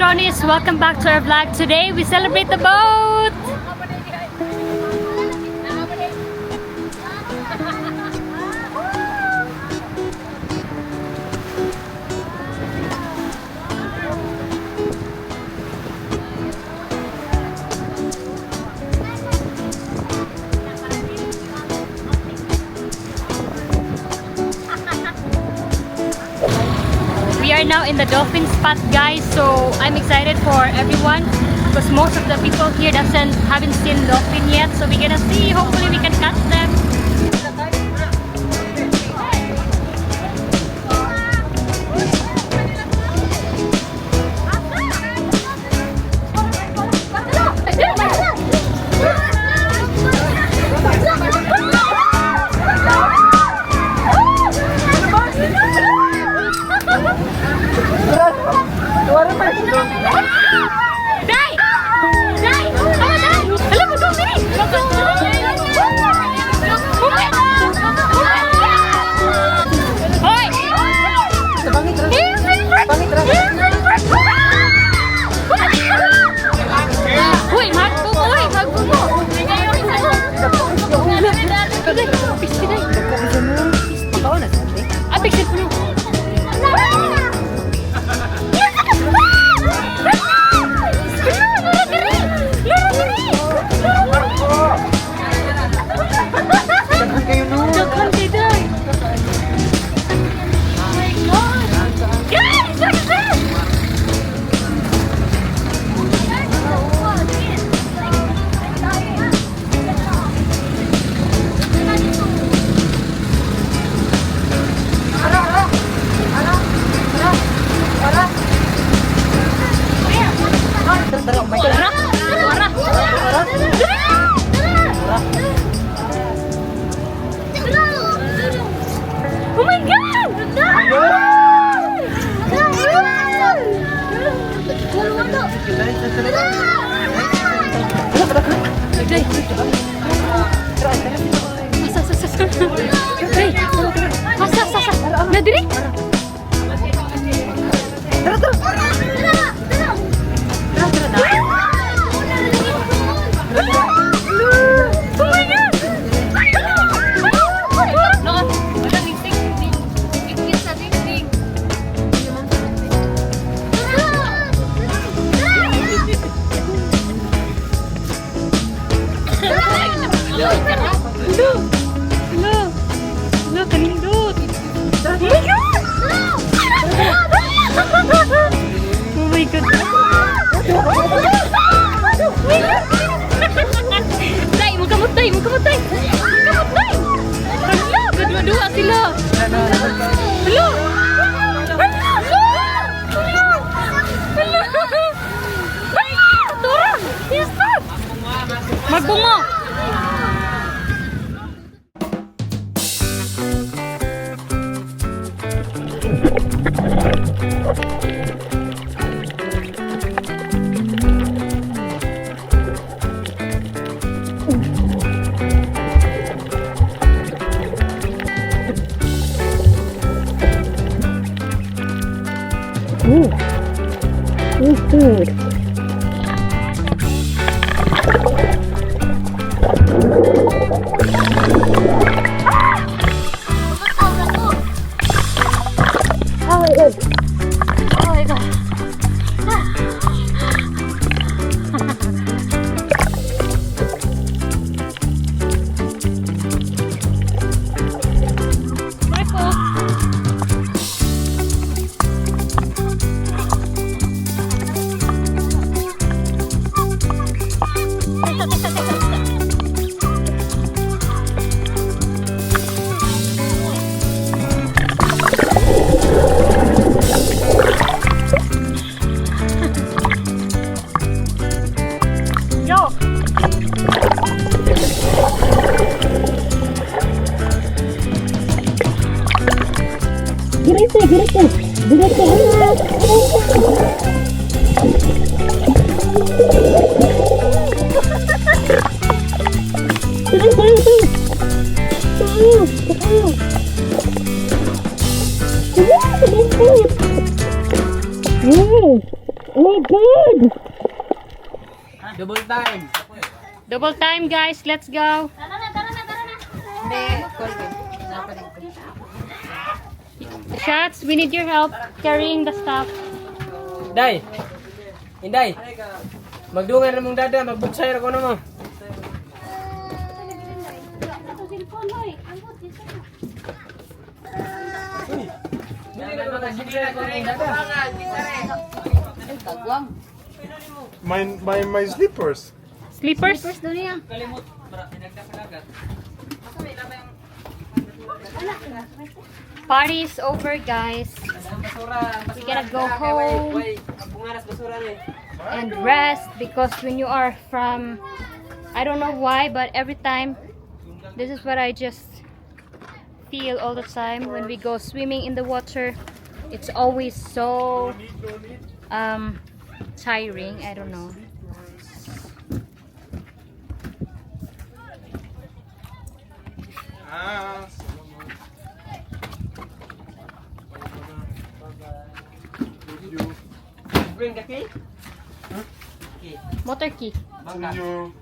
cronies, welcome back to our vlog. Today we celebrate the boat! We are now in the dolphin spot, guys, so I'm excited for everyone because most of the people here haven't seen dolphin yet, so we're gonna see. Hopefully we can catch them. Oh my God! Nadiri? Dua sila. Hello. Turun. Stop. Magbungo. Food. Oh my God. Oh my God. Oh my god! Double time. Double time guys, let's go! Shots, we need your help carrying the stuff. Day. Inday. Magdungan na mong dada, magbuksay ako na mo. My slippers. Slippers? Party is over guys. We gotta go home and rest because when you are from, I don't know why, but every time this is what I just feel all the time when we go swimming in the water. It's always so tiring. I don't know. Bring the key? Key. Motor key. No,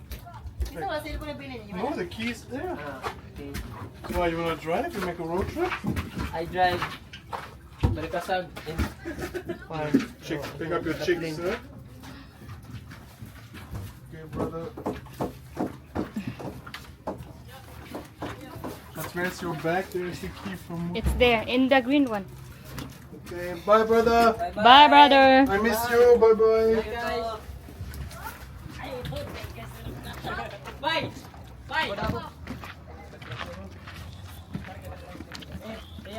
the keys there. So why, you wanna drive? You make a road trip? I drive. Balikasag. Fine. Pick up your chicks, sir. Okay, brother. That's where's your bag? There's the key from. It's there in the green one. Okay, bye, brother. Bye, brother. I miss you. Bye, bye. Bye. Bye.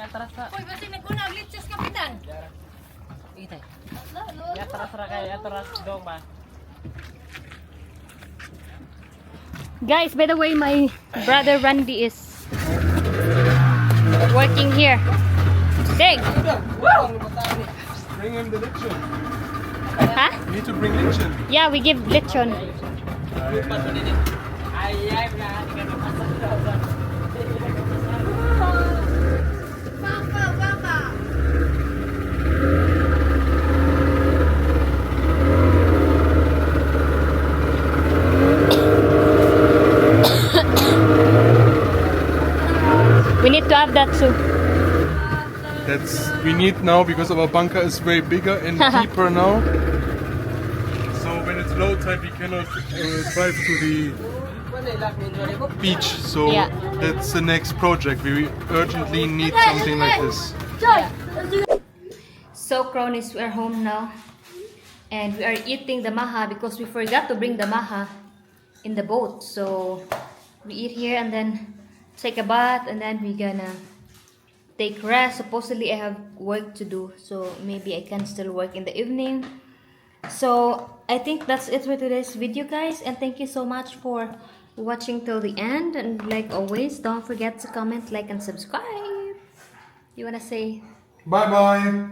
Uy, kasi nagkunag litsos kapitan. Guys, by the way, my brother Randy is working here. Dig. Bring him the lechon. Huh? You need to bring lechon. Yeah, we give lechon. We need to have that too. We need now because our bunker is way bigger and deeper now. So when it's low tide, we cannot drive to the beach. So Yeah. that's the next project. We urgently need something like this. So cronies, we are home now, and we are eating the maha because we forgot to bring the maha in the boat. So we eat here and then take a bath, and then we're gonna take rest. Supposedly I have work to do, so maybe I can still work in the evening. So I think that's it for today's video guys, and thank you so much for watching till the end, and like always, don't forget to comment, like, and subscribe. You wanna say Bye bye.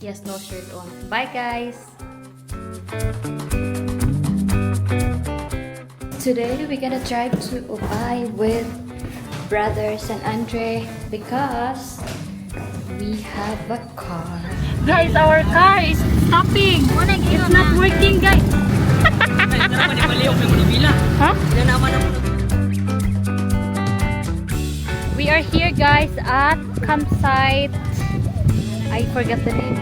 yes, no shirt on? Bye guys. Today we're gonna drive to Ubay with brothers and Andre because we have a car. Guys, our car is stopping. It's not working, guys. Huh? We are here, guys, at campsite. I forgot the name.